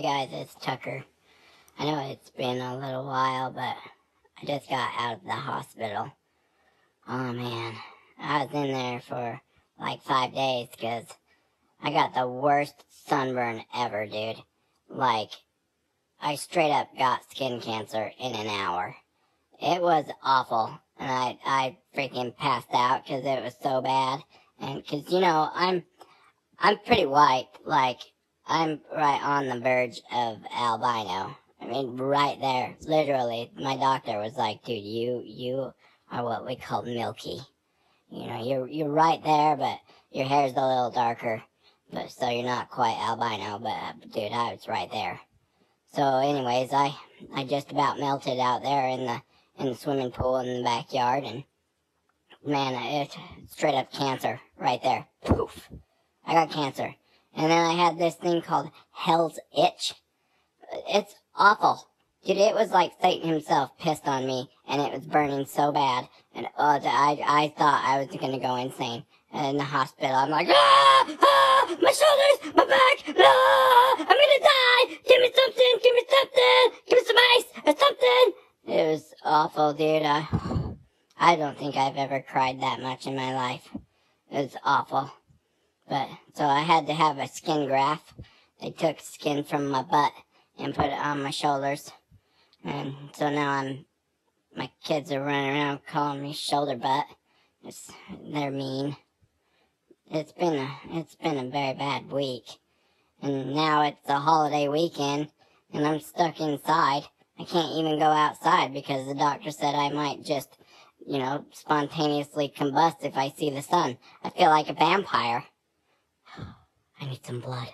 guys, it's Tucker. I know it's been a little while, but I just got out of the hospital. Oh man, I was in there for like 5 days because I got the worst sunburn ever, dude. Like, I straight up got skin cancer in an hour. It was awful, and I freaking passed out because it was so bad. And because, you know, I'm pretty white, like, I'm right on the verge of albino. I mean, right there, literally. My doctor was like, dude, you are what we call milky. You know, you're right there, but your hair's a little darker, but so you're not quite albino. But dude, I was right there. So, anyways, I just about melted out there in the swimming pool in the backyard, and man, it's straight up cancer right there. Poof, I got cancer. And then I had this thing called Hell's Itch. It's awful. Dude, it was like Satan himself pissed on me, and it was burning so bad. And I thought I was gonna go insane. And in the hospital, I'm like, my shoulders, my back, I'm gonna die! Give me something, give me some ice, or something! It was awful, dude. I don't think I've ever cried that much in my life. It was awful. But, so I had to have a skin graft. They took skin from my butt and put it on my shoulders. And so now my kids are running around calling me shoulder butt. They're mean. It's been a very bad week. And now it's the holiday weekend, and I'm stuck inside. I can't even go outside because the doctor said I might just, you know, spontaneously combust if I see the sun. I feel like a vampire. I need some blood.